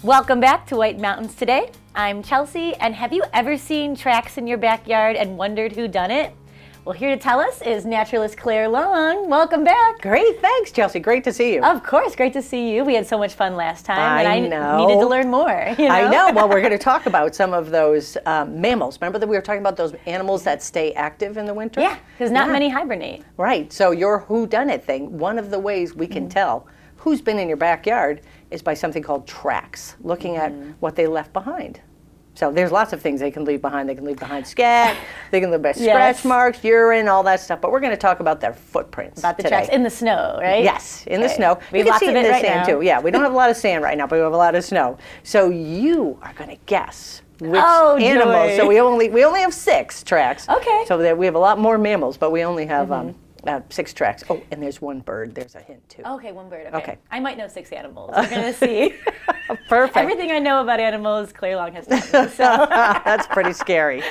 Welcome back to White Mountains Today. I'm Chelsea, and have you ever seen tracks in your backyard and wondered who done it? Well, here to tell us is Naturalist Clare Long. Welcome back. Great, thanks, Chelsea. Great to see you. Of course, great to see you. We had so much fun last time, and I know. needed to learn more. I know. Well, we're going to talk about some of those mammals. Remember that we were talking about those animals that stay active in the winter? Yeah, because not many hibernate. Right. So your whodunit thing, one of the ways we can tell who's been in your backyard is by something called tracks, looking at what they left behind. So there's lots of things they can leave behind. They can leave behind scat, they can leave behind scratch marks, urine, all that stuff. But we're going to talk about their footprints About the today. tracks in the snow, right? Yes, in the snow. We have you can lots see of it in it the right sand now. too. Yeah, we don't have a lot of sand right now, but we have a lot of snow. So you are going to guess which Oh, animals. joy. So we only have 6 tracks. Okay. So that we have a lot more mammals, but we only have 6 tracks. Oh, and there's one bird. There's a hint too. Okay, one bird. Okay. I might know 6 animals. We're going to see. Perfect. Everything I know about animals, Clare Long has taught me. So. That's pretty scary.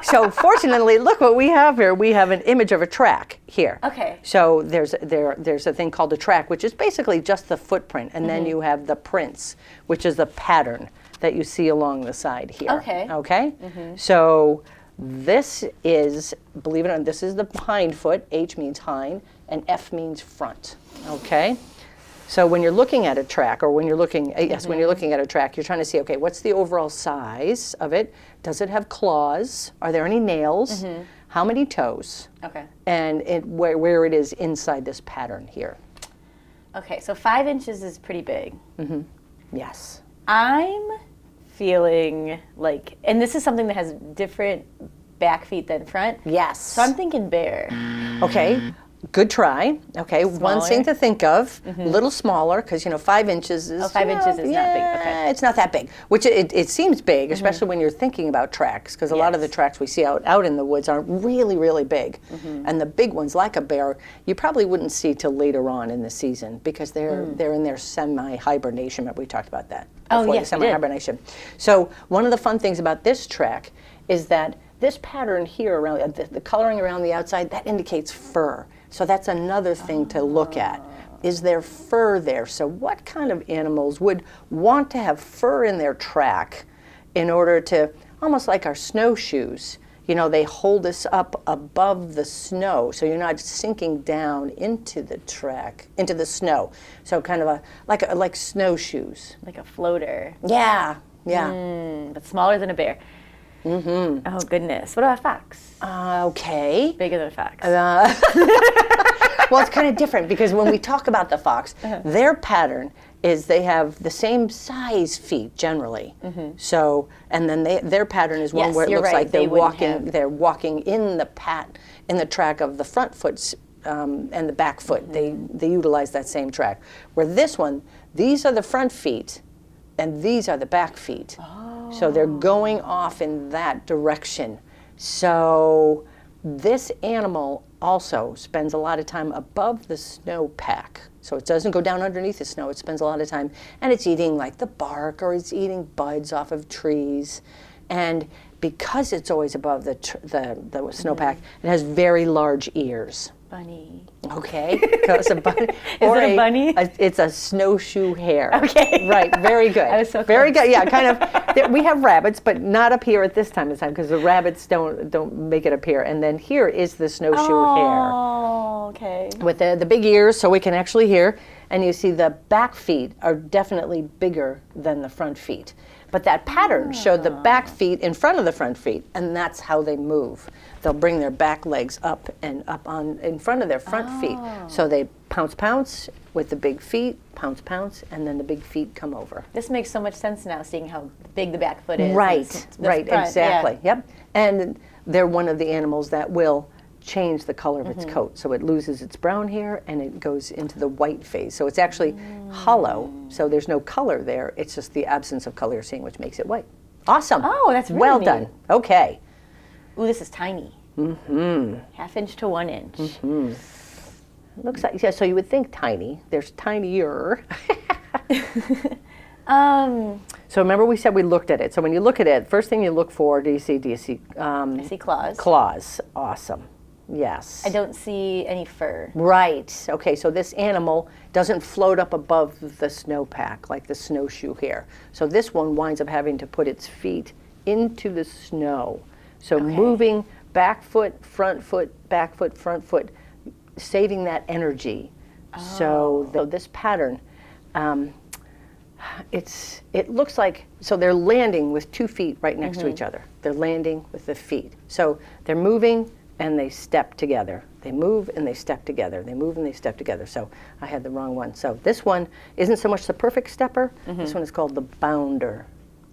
So fortunately, look what we have here. We have an image of a track here. Okay. So there's a thing called a track, which is basically just the footprint, and then you have the prints, which is the pattern that you see along the side here. Okay. Okay. So this is, believe it or not, this is the hind foot. H means hind, and F means front. Okay. So when you're looking at a track, or when you're looking, when you're looking at a track, you're trying to see, okay, what's the overall size of it? Does it have claws? Are there any nails? How many toes? Okay. And where it is inside this pattern here. Okay, so 5 inches is pretty big. Yes. I'm feeling like, and this is something that has different back feet than front. Yes. So I'm thinking bear. Okay. Good try. Okay. One Smaller? thing to think of, a little smaller, because 5 inches is. 5 inches is not big. Okay. It's not that big, which it seems big, especially when you're thinking about tracks, because a lot of the Yes. tracks we see out in the woods are really, really big. And the big ones, like a bear, you probably wouldn't see till later on in the season, because they're in their semi-hibernation. Remember, we talked about that. Oh, before, yes, the we did. semi-hibernation. So one of the fun things about this track is that this pattern here around the coloring around the outside, that indicates fur. So that's another thing to look at. Is there fur there? So what kind of animals would want to have fur in their track in order to, almost like our snowshoes, they hold us up above the snow, so you're not sinking down into the track, into the snow. So kind of like snowshoes. Like a floater, Yeah, yeah. but smaller than a bear. Oh, goodness. What about a fox? Okay. Bigger than a fox. Well, it's kind of different, because when we talk about the fox, their pattern is they have the same size feet generally. So, and then their pattern is one Yes, where it you're looks right. like they're They wouldn't walking. have- They're walking in the track of the front foot and the back foot. They utilize that same track. Where this one, these are the front feet, and these are the back feet. So they're going off in that direction. So this animal also spends a lot of time above the snowpack. So it doesn't go down underneath the snow. It spends a lot of time, and it's eating like the bark, or it's eating buds off of trees. And because it's always above the snowpack, it has very large ears. Bunny. Okay, so it's a bunny. Is it a bunny? It's a snowshoe hare. Okay. Right. Very good. I was so very close. good. Yeah, kind of. We have rabbits, but not up here at this time of time, because the rabbits don't make it up here. And then here is the snowshoe hare Oh, okay. with the big ears, so we can actually hear. And you see the back feet are definitely bigger than the front feet. But that pattern showed the back feet in front of the front feet, and that's how they move. They'll bring their back legs up and up in front of their front feet. So they pounce with the big feet, pounce, and then the big feet come over. This makes so much sense now, seeing how big the back foot is. Right, The right, front, exactly. Yep. And they're one of the animals that will change the color of its coat. So it loses its brown hair and it goes into the white phase. So it's actually hollow. So there's no color there. It's just the absence of color you're seeing, which makes it white. Awesome. Oh, that's really well neat. done. Okay. Ooh, this is tiny. Half inch to 1 inch. Looks like, yeah, so you would think tiny. There's tinier. So remember we said we looked at it. So when you look at it, first thing you look for, do you see I see claws. claws. Awesome. Yes. I don't see any fur. Right. Okay, so this animal doesn't float up above the snowpack like the snowshoe hare. So this one winds up having to put its feet into the snow. So moving back foot, front foot, back foot, front foot, saving that energy. So this pattern, it looks like, so they're landing with 2 feet right next to each other. They're landing with the feet. So they're moving and they step together. They move and they step together. They move and they step together. So I had the wrong one. So this one isn't so much the perfect stepper. This one is called the bounder.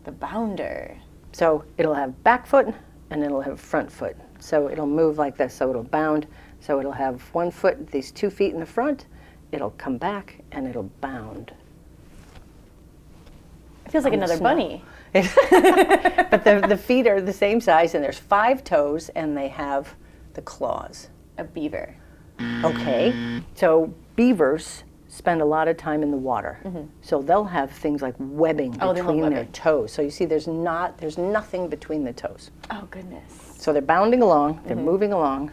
The bounder. So it'll have back foot and it'll have front foot. So it'll move like this. So it'll bound. So it'll have 1 foot, these 2 feet in the front. It'll come back and it'll bound. It feels like another bunny. But the feet are the same size, and there's 5 toes, and they have the claws. A beaver. Okay, so beavers spend a lot of time in the water, so they'll have things like webbing between their toes. So you see, there's nothing between the toes. Oh goodness. So they're bounding along, they're moving along,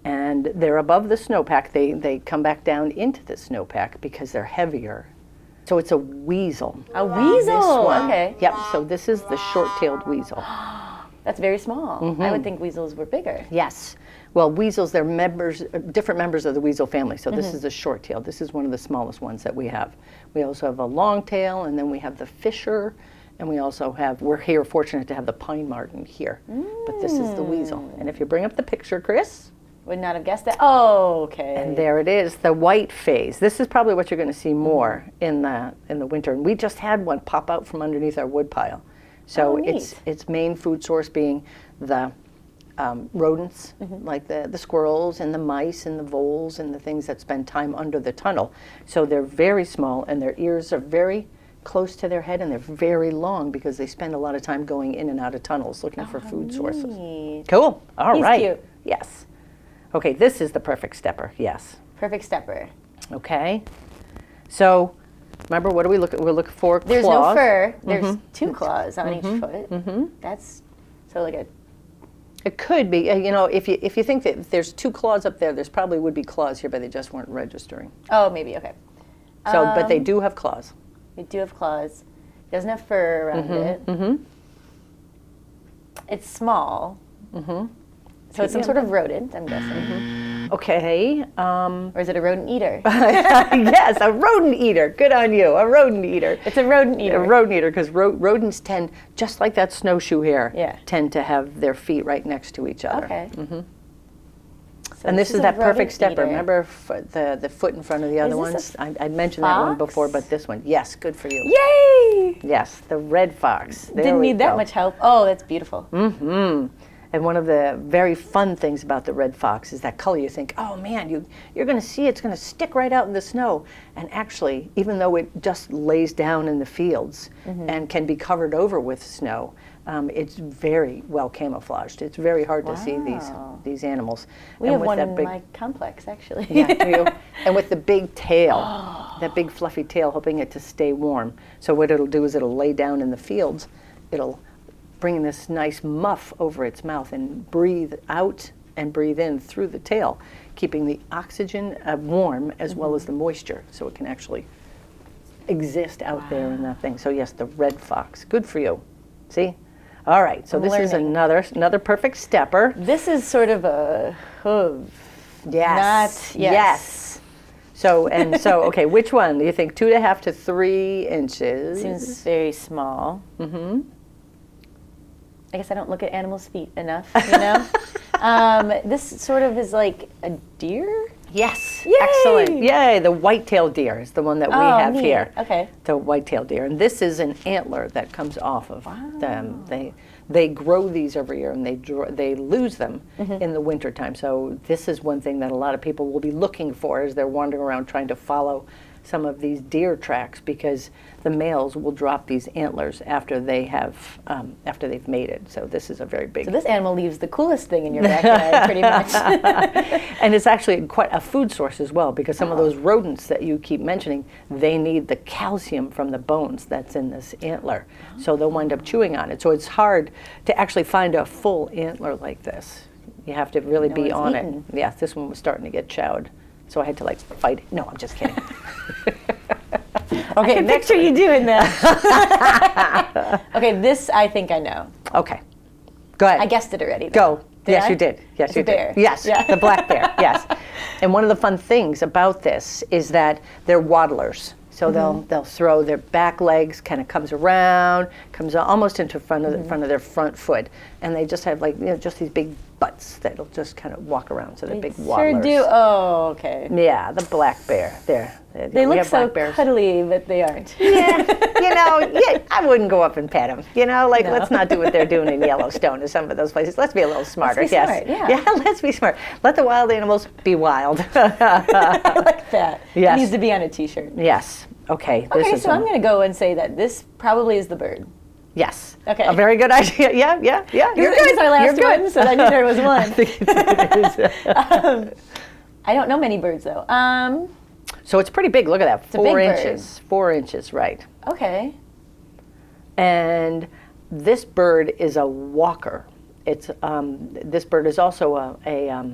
and they're above the snowpack. They come back down into the snowpack because they're heavier. So it's a weasel. A weasel. This one. Okay. Yep. So this is the short-tailed weasel. That's very small. I would think weasels were bigger. Yes. Well, weasels, they're different members of the weasel family. So this is a short-tailed. This is one of the smallest ones that we have. We also have a long tail, and then we have the fisher, and we also have, we're here fortunate to have the pine marten here. But this is the weasel. And if you bring up the picture, Chris. Would not have guessed that. Oh, okay. And there it is, the white phase. This is probably what you're going to see more in the winter. And we just had one pop out from underneath our wood pile. So its main food source being the rodents, like the squirrels and the mice and the voles and the things that spend time under the tunnel. So they're very small, and their ears are very close to their head, and they're very long because they spend a lot of time going in and out of tunnels looking for food sources. Cool. All right. He's cute. Yes. Okay, this is the perfect stepper, yes. Perfect stepper. Okay. So, remember, what do we look at? We're looking for claws. There's no fur. There's 2 claws on each foot. That's so like a... It could be, you know, if you think that there's 2 claws up there, there's probably would be claws here, but they just weren't registering. Oh, maybe, okay. So, but they do have claws. They do have claws. Doesn't have fur around it. It's small. So it's some sort of rodent, I'm guessing. Okay. Or is it a rodent eater? Yes, a rodent eater. Good on you, a rodent eater. It's a rodent eater. A rodent eater, because rodents tend, just like that snowshoe hare, tend to have their feet right next to each other. Okay. So and this is that perfect stepper. Eater. Remember the foot in front of the other ones? I mentioned that one before, but this one. Yes, good for you. Yay! Yes, the red fox. Didn't need that much help. Oh, that's beautiful. And one of the very fun things about the red fox is that color. You think, oh man, you're going to see it's going to stick right out in the snow. And actually, even though it just lays down in the fields and can be covered over with snow, it's very well camouflaged. It's very hard to see these animals. We have one in my complex, actually. Yeah, and with the big tail, that big fluffy tail, hoping it to stay warm. So what it'll do is it'll lay down in the fields. It'll bring this nice muff over its mouth and breathe out and breathe in through the tail, keeping the oxygen warm as well as the moisture, so it can actually exist out there in that thing. So yes, the red fox. Good for you. See? All right, so this is another perfect stepper. This is sort of a hoof. Yes. Not, yes. So, okay, which one? Do you think 2.5 to 3 inches? Seems very small. I guess I don't look at animals' feet enough, you know? This sort of is like a deer? Yes. Yay! Excellent. Yay. The white-tailed deer is the one that we have neat. here. Okay. The white-tailed deer. And this is an antler that comes off of them. They grow these every year, and they lose them in the wintertime. So this is one thing that a lot of people will be looking for as they're wandering around trying to follow some of these deer tracks, because the males will drop these antlers after they've mated. So this is a very big. So this animal leaves the coolest thing in your backyard, pretty much. And it's actually quite a food source as well, because some of those rodents that you keep mentioning, they need the calcium from the bones that's in this antler. So they'll wind up chewing on it. So it's hard to actually find a full antler like this. You have to really be one's on eaten. it. Yes, this one was starting to get chowed, so I had to like fight it. No, I'm just kidding. Okay, I can next picture one. you doing that. Okay, this I think I know. Okay, go ahead. I guessed it already. Though. Go. Did Yes, I? you did. Yes, It's you a bear. did. Yes, Yeah. the black bear. Yes. And one of the fun things about this is that they're waddlers. So they'll throw their back legs, kind of comes around, comes almost into front of their front foot, and they just have like just these big butts that'll just kind of walk around. So they're big Sure waddlers. do. Oh, okay. Yeah, the black bear. They look so cuddly, but they aren't. Yeah, I wouldn't go up and pet them. Let's not do what they're doing in Yellowstone or some of those places. Let's be a little smarter. Let's be smart, yeah. Yeah, let's be smart. Let the wild animals be wild. I like that. Yes. It needs to be on a T-shirt. Yes. Okay. Okay, so I'm going to go and say that this probably is the bird. Yes. Okay. A very good idea. Yeah. You're This is our last You're good. one, so I knew there was one. I think it is. I don't know many birds though. So it's pretty big. Look at that. a big 4 bird. inches. 4 inches, right. Okay. And this bird is a walker. It's this bird is also a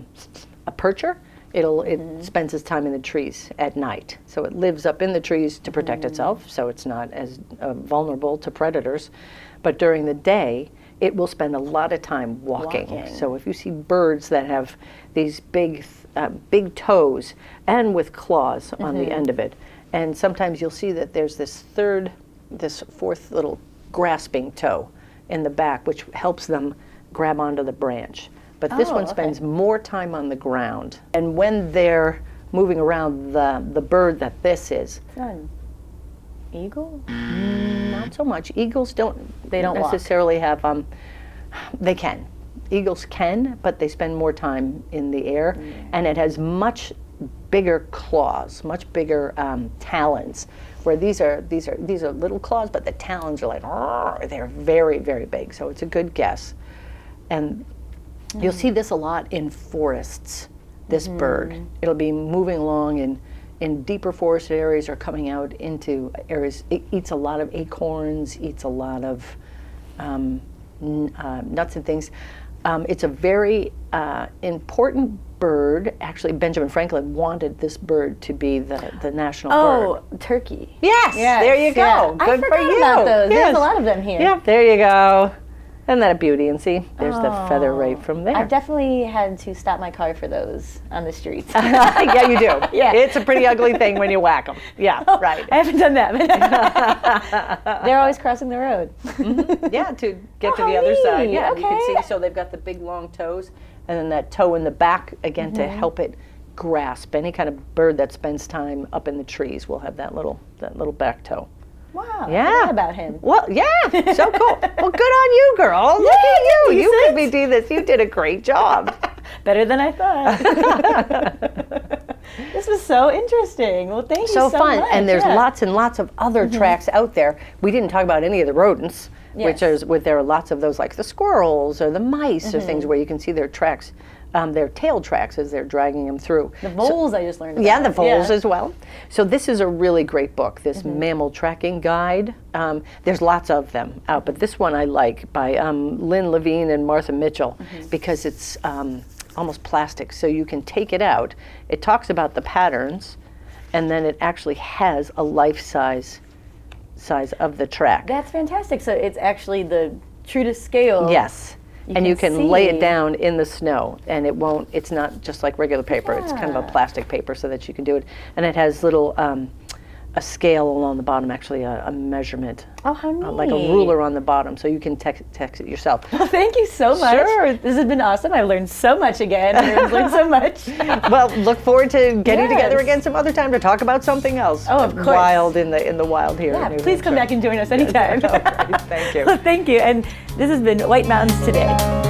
percher. It spends its time in the trees at night, so it lives up in the trees to protect itself, so it's not as vulnerable to predators. But during the day, it will spend a lot of time walking. So if you see birds that have these big toes and with claws on the end of it, and sometimes you'll see that there's this fourth little grasping toe in the back, which helps them grab onto the branch. But this one spends more time on the ground. And when they're moving around, the bird that this is, It's not an eagle? not so much. Eagles don't don't walk. necessarily have, they can. Eagles can, but they spend more time in the air. And it has much bigger claws, much bigger talons. Where these are little claws, but the talons are like, "Arr!" They're very, very big. So it's a good guess. And you'll see this a lot in forests, this bird. It'll be moving along in deeper forested areas or coming out into areas. It eats a lot of acorns, eats a lot of nuts and things. It's a very important bird. Actually, Benjamin Franklin wanted this bird to be the national bird. Oh, turkey. Yes, there you go. Yeah. Good I for forgot you. about those. Yes. There's a lot of them here. Yeah, there you go. Isn't that a beauty? And see, there's the feather right from there. I've definitely had to stop my car for those on the streets. Yeah, you do. Yeah. It's a pretty ugly thing when you whack them. Yeah, right. I haven't done that, but they're always crossing the road. Yeah, to get to Oh, the other side. neat. Yeah, you can Okay. see. So they've got the big long toes, and then that toe in the back again to help it grasp. Any kind of bird that spends time up in the trees will have that little back toe. Wow. Yeah. I forgot about him. Well, yeah, so cool. Well, good on you, girl. Look at you. You could be doing this. You did a great job. Better than I thought. This was so interesting. Well, thank you so fun. much. And there's Yeah. lots and lots of other tracks out there. We didn't talk about any of the rodents, Yes. there are lots of those, like the squirrels or the mice or things where you can see their tracks, their tail tracks as they're dragging them through. The voles I just learned about. Yeah, the voles as well. So this is a really great book, this mammal tracking guide. There's lots of them out, but this one I like by Lynn Levine and Martha Mitchell because it's almost plastic, so you can take it out. It talks about the patterns, and then it actually has a life-size of the track. That's fantastic. So it's actually the true to scale. Yes. And you can lay it see. down in the snow, and it's not just like regular paper. It's kind of a plastic paper so that you can do it. And it has little, a scale along the bottom, actually a measurement. Oh, how neat. Like a ruler on the bottom, so you can text it yourself. Well, thank you so much. Sure. This has been awesome. I've learned so much again. I've learned so much. Well, look forward to getting together Yes. again some other time to talk about something else. Oh, of course. Wild in the wild here. Yeah, in New please come Hampshire. back and join us anytime. Oh, great. Thank you. Well, thank you. And this has been White Mountains Today.